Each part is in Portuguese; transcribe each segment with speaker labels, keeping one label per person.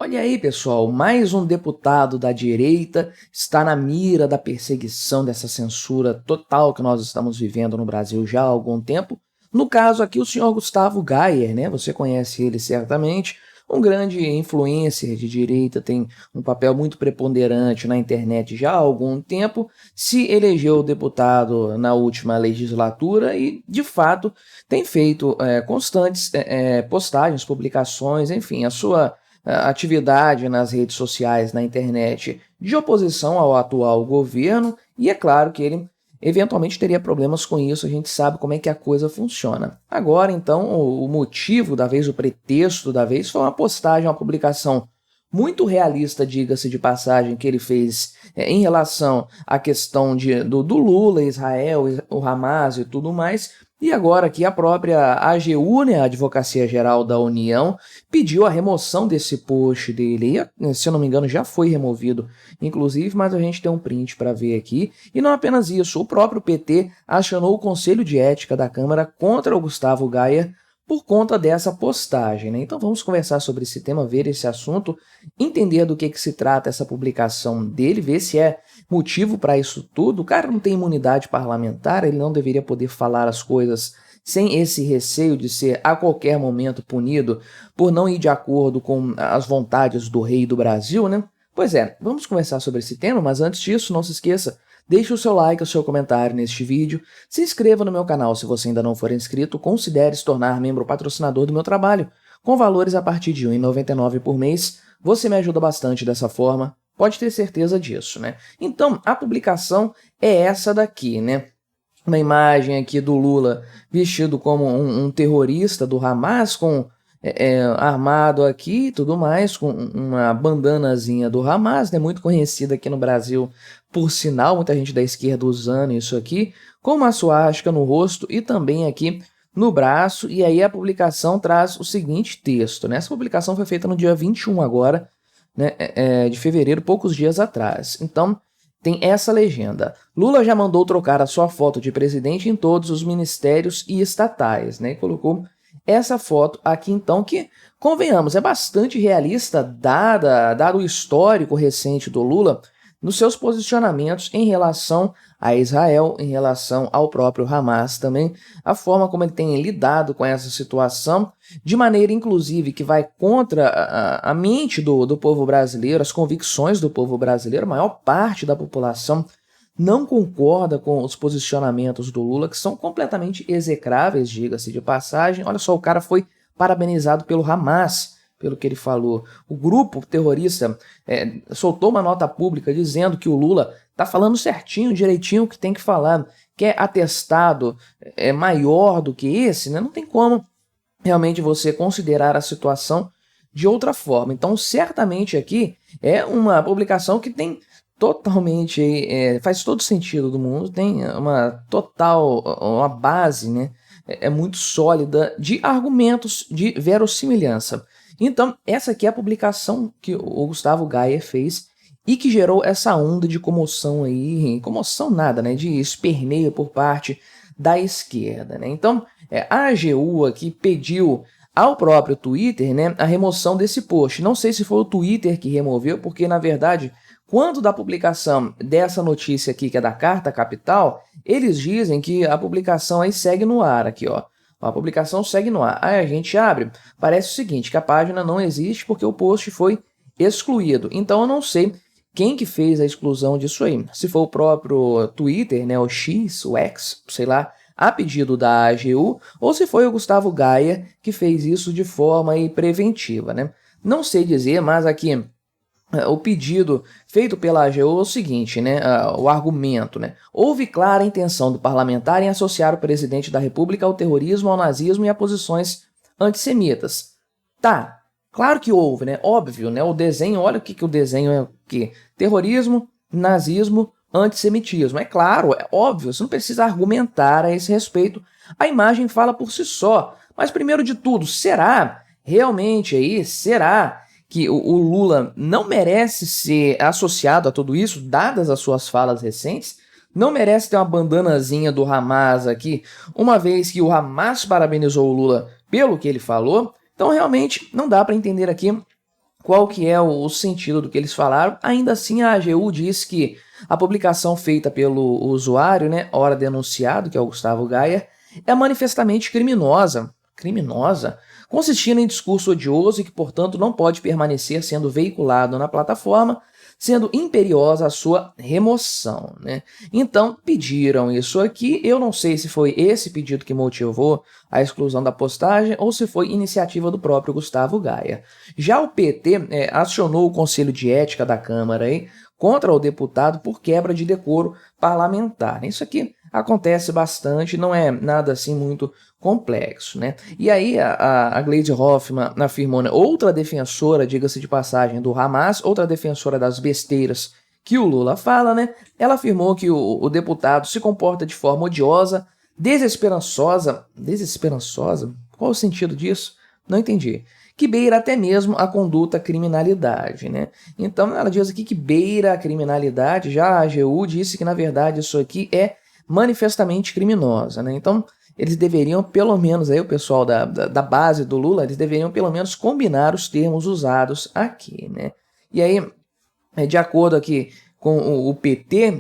Speaker 1: Olha aí, pessoal, mais um deputado da direita está na mira da perseguição dessa censura total que nós estamos vivendo no Brasil já há algum tempo. No caso aqui, o senhor Gustavo Gayer, né? Você conhece ele certamente, um grande influencer de direita, tem um papel muito preponderante na internet já há algum tempo, se elegeu deputado na última legislatura e, de fato, tem feito constantes postagens, publicações, enfim, a sua atividade nas redes sociais, na internet, de oposição ao atual governo, e é claro que ele eventualmente teria problemas com isso, a gente sabe como é que a coisa funciona. Agora, então, o motivo da vez, o pretexto da vez, foi uma postagem, uma publicação muito realista, diga-se de passagem, que ele fez em relação à questão do Lula, Israel, o Hamas e tudo mais. E agora aqui a própria AGU, né, a Advocacia Geral da União, pediu a remoção desse post dele. E, se eu não me engano, já foi removido, inclusive, mas a gente tem um print para ver aqui. E não apenas isso, o próprio PT acionou o Conselho de Ética da Câmara contra o Gustavo Gayer por conta dessa postagem, né? Então vamos conversar sobre esse tema, ver esse assunto, entender do que se trata essa publicação dele, ver se é motivo para isso tudo. O cara não tem imunidade parlamentar, ele não deveria poder falar as coisas sem esse receio de ser a qualquer momento punido por não ir de acordo com as vontades do rei do Brasil, né? Pois é, vamos conversar sobre esse tema, mas antes disso, não se esqueça, deixe o seu like, o seu comentário neste vídeo, se inscreva no meu canal se você ainda não for inscrito, considere se tornar membro patrocinador do meu trabalho, com valores a partir de R$ 1,99 por mês, você me ajuda bastante dessa forma, pode ter certeza disso, né? Então, a publicação é essa daqui, né? Uma imagem aqui do Lula vestido como um terrorista do Hamas, armado aqui e tudo mais, com uma bandanazinha do Hamas, né, muito conhecida aqui no Brasil, por sinal, muita gente da esquerda usando isso aqui, com uma suástica no rosto e também aqui no braço. E aí a publicação traz o seguinte texto, né? Essa publicação foi feita no dia 21 agora, né, de fevereiro, poucos dias atrás. Então, tem essa legenda. Lula já mandou trocar a sua foto de presidente em todos os ministérios e estatais, né? E colocou essa foto aqui, então, que, convenhamos, é bastante realista, dado o histórico recente do Lula nos seus posicionamentos em relação a Israel, em relação ao próprio Hamas também, a forma como ele tem lidado com essa situação, de maneira, inclusive, que vai contra a mente do povo brasileiro, as convicções do povo brasileiro. A maior parte da população não concorda com os posicionamentos do Lula, que são completamente execráveis, diga-se de passagem. Olha só, o cara foi parabenizado pelo Hamas, pelo que ele falou. O grupo terrorista soltou uma nota pública dizendo que o Lula está falando certinho, direitinho o que tem que falar. Quer atestado maior do que esse, né? Não tem como realmente você considerar a situação de outra forma. Então, certamente aqui é uma publicação que tem totalmente, faz todo sentido do mundo, tem uma base, né, muito sólida de argumentos de verossimilhança. Então, essa aqui é a publicação que o Gustavo Gayer fez e que gerou essa onda de comoção aí, comoção nada, né, de esperneio por parte da esquerda, né. Então, a AGU aqui pediu ao próprio Twitter, né, a remoção desse post. Não sei se foi o Twitter que removeu, porque, na verdade, quando da publicação dessa notícia aqui, que é da Carta Capital, eles dizem que a publicação aí segue no ar, aqui, ó. A publicação segue no ar. Aí a gente abre, parece o seguinte, que a página não existe porque o post foi excluído. Então eu não sei quem que fez a exclusão disso aí. Se foi o próprio Twitter, né, o X, o X, sei lá, a pedido da AGU, ou se foi o Gustavo Gayer que fez isso de forma aí preventiva, né? Não sei dizer, mas aqui o pedido feito pela AGU é o seguinte, né, o argumento, né, houve clara intenção do parlamentar em associar o presidente da República ao terrorismo, ao nazismo e a posições antissemitas. Tá, claro que houve, né, óbvio, né, o desenho, olha o que o desenho é, o que? Terrorismo, nazismo, antissemitismo. É claro, é óbvio, você não precisa argumentar a esse respeito, a imagem fala por si só. Mas primeiro de tudo, será realmente aí, será que o Lula não merece ser associado a tudo isso, dadas as suas falas recentes? Não merece ter uma bandanazinha do Hamas aqui, uma vez que o Hamas parabenizou o Lula pelo que ele falou? Então realmente não dá para entender aqui qual que é o sentido do que eles falaram. Ainda assim, a AGU diz que a publicação feita pelo usuário, né, ora denunciado, que é o Gustavo Gayer, é manifestamente criminosa, consistindo em discurso odioso e que, portanto, não pode permanecer sendo veiculado na plataforma, sendo imperiosa a sua remoção, né? Então, pediram isso aqui. Eu não sei se foi esse pedido que motivou a exclusão da postagem ou se foi iniciativa do próprio Gustavo Gayer. Já o PT acionou o Conselho de Ética da Câmara aí, contra o deputado por quebra de decoro parlamentar. Isso aqui acontece bastante, não é nada assim muito complexo, né? E aí a Gleisi Hoffmann afirmou, né, outra defensora, diga-se de passagem, do Hamas, outra defensora das besteiras que o Lula fala, né? Ela afirmou que o deputado se comporta de forma odiosa, desesperançosa? Qual o sentido disso? Não entendi. Que beira até mesmo a conduta criminalidade, né? Então ela diz aqui que beira a criminalidade, já a AGU disse que na verdade isso aqui é manifestamente criminosa, né? Então eles deveriam pelo menos, aí o pessoal da base do Lula, eles deveriam pelo menos combinar os termos usados aqui, né? E aí, de acordo aqui com o PT,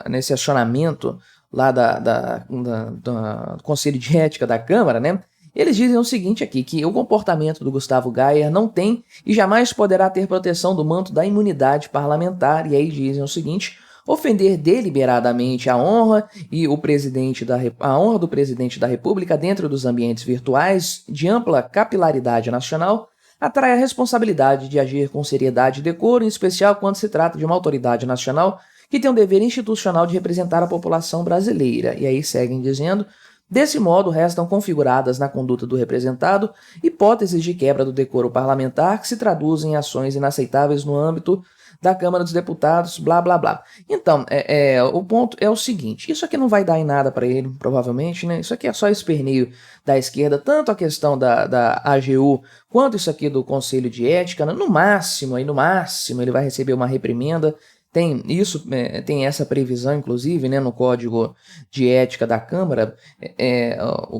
Speaker 1: nesse acionamento lá do Conselho de Ética da Câmara, né? Eles dizem o seguinte aqui, que o comportamento do Gustavo Gayer não tem e jamais poderá ter proteção do manto da imunidade parlamentar, e aí dizem o seguinte: ofender deliberadamente a honra a honra do presidente da República dentro dos ambientes virtuais de ampla capilaridade nacional atrai a responsabilidade de agir com seriedade e decoro, em especial quando se trata de uma autoridade nacional que tem o dever institucional de representar a população brasileira. E aí seguem dizendo: desse modo, restam configuradas na conduta do representado hipóteses de quebra do decoro parlamentar que se traduzem em ações inaceitáveis no âmbito da Câmara dos Deputados, blá, blá, blá. Então, o ponto é o seguinte, isso aqui não vai dar em nada para ele, provavelmente, né? Isso aqui é só esperneio da esquerda, tanto a questão da AGU, quanto isso aqui do Conselho de Ética, né? No máximo, ele vai receber uma reprimenda. Tem essa previsão, inclusive, né, no Código de Ética da Câmara.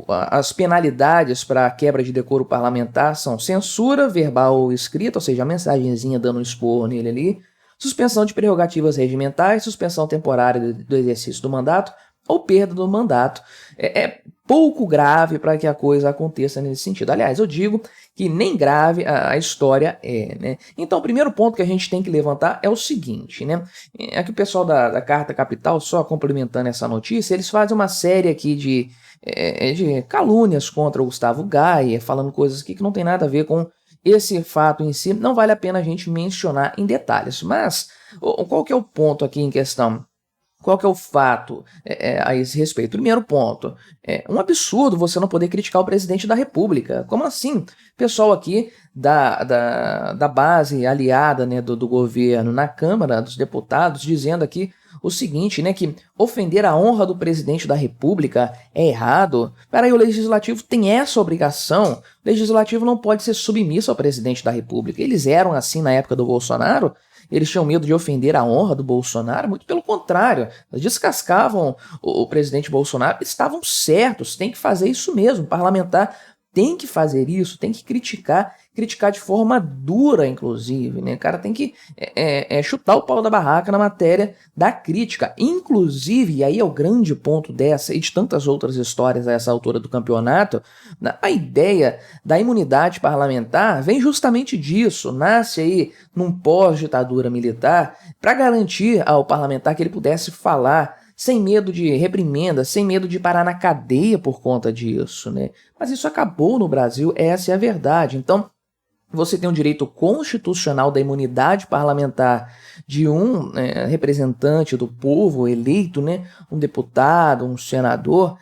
Speaker 1: As penalidades para a quebra de decoro parlamentar são censura verbal ou escrita, ou seja, a mensagenzinha dando um esporro nele ali, suspensão de prerrogativas regimentais, suspensão temporária do exercício do mandato ou perda do mandato. É pouco grave para que a coisa aconteça nesse sentido. Aliás, eu digo que nem grave a história é, né? Então, o primeiro ponto que a gente tem que levantar é o seguinte, né? Aqui o pessoal da Carta Capital, só complementando essa notícia, eles fazem uma série aqui de calúnias contra o Gustavo Gayer, falando coisas aqui que não tem nada a ver com esse fato em si. Não vale a pena a gente mencionar em detalhes. Mas, qual que é o ponto aqui em questão? Qual que é o fato a esse respeito? Primeiro ponto, é um absurdo você não poder criticar o presidente da República. Como assim? Pessoal aqui da base aliada, né, do governo na Câmara dos Deputados dizendo aqui o seguinte, né, que ofender a honra do presidente da República é errado. Peraí, o Legislativo tem essa obrigação. O Legislativo não pode ser submisso ao presidente da República. Eles eram assim na época do Bolsonaro. Eles tinham medo de ofender a honra do Bolsonaro? Muito pelo contrário, eles descascavam o presidente Bolsonaro, estavam certos, tem que fazer isso mesmo, o parlamentar tem que fazer isso, tem que criticar de forma dura, inclusive, né? O cara tem que chutar o pau da barraca na matéria da crítica, inclusive, e aí é o grande ponto dessa e de tantas outras histórias a essa altura do campeonato, a ideia da imunidade parlamentar vem justamente disso, nasce aí num pós-ditadura militar para garantir ao parlamentar que ele pudesse falar sem medo de reprimenda, sem medo de parar na cadeia por conta disso, né? Mas isso acabou no Brasil, essa é a verdade. Então, você tem o direito constitucional da imunidade parlamentar de um representante do povo eleito, né? Um deputado, um senador,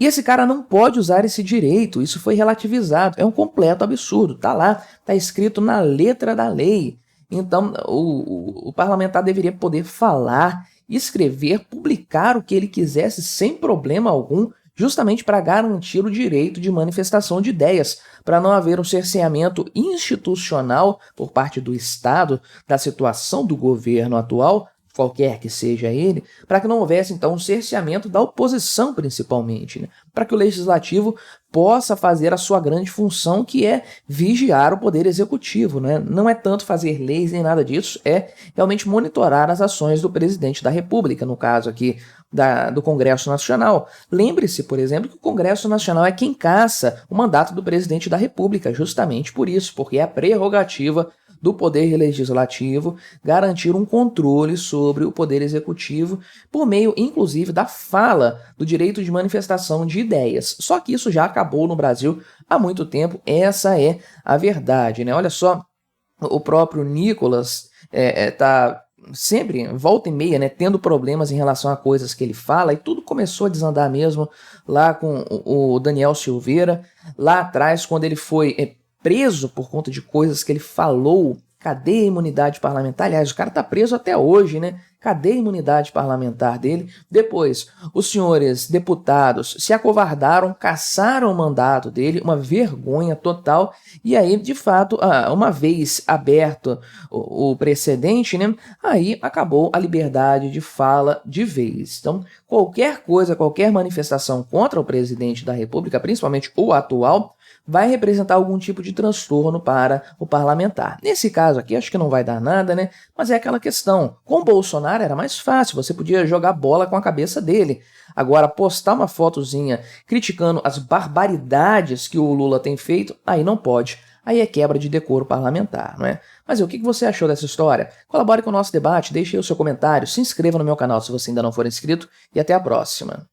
Speaker 1: e esse cara não pode usar esse direito, isso foi relativizado, é um completo absurdo, tá lá, tá escrito na letra da lei. Então, o parlamentar deveria poder falar, escrever, publicar o que ele quisesse sem problema algum, justamente para garantir o direito de manifestação de ideias, para não haver um cerceamento institucional por parte do Estado da situação do governo atual, qualquer que seja ele, para que não houvesse então um cerceamento da oposição principalmente, né? Para que o legislativo possa fazer a sua grande função, que é vigiar o poder executivo, né? Não é tanto fazer leis nem nada disso, é realmente monitorar as ações do presidente da República, no caso aqui do Congresso Nacional. Lembre-se, por exemplo, que o Congresso Nacional é quem caça o mandato do presidente da República, justamente por isso, porque é a prerrogativa do Poder Legislativo garantir um controle sobre o Poder Executivo por meio, inclusive, da fala do direito de manifestação de ideias. Só que isso já acabou no Brasil há muito tempo, essa é a verdade, né? Olha só, o próprio Nicolas tá sempre, volta e meia, né, tendo problemas em relação a coisas que ele fala, e tudo começou a desandar mesmo lá com o Daniel Silveira, lá atrás, quando ele foi preso por conta de coisas que ele falou. Cadê a imunidade parlamentar? Aliás, o cara tá preso até hoje, né? Cadê a imunidade parlamentar dele? Depois, os senhores deputados se acovardaram, cassaram o mandato dele, uma vergonha total. E aí, de fato, uma vez aberto o precedente, né? Aí acabou a liberdade de fala de vez. Então, qualquer coisa, qualquer manifestação contra o presidente da República, principalmente o atual, vai representar algum tipo de transtorno para o parlamentar. Nesse caso aqui, acho que não vai dar nada, né? Mas é aquela questão. Com o Bolsonaro era mais fácil, você podia jogar bola com a cabeça dele. Agora, postar uma fotozinha criticando as barbaridades que o Lula tem feito, aí não pode. Aí é quebra de decoro parlamentar, não é? Mas o que você achou dessa história? Colabore com o nosso debate, deixe aí o seu comentário, se inscreva no meu canal se você ainda não for inscrito e até a próxima.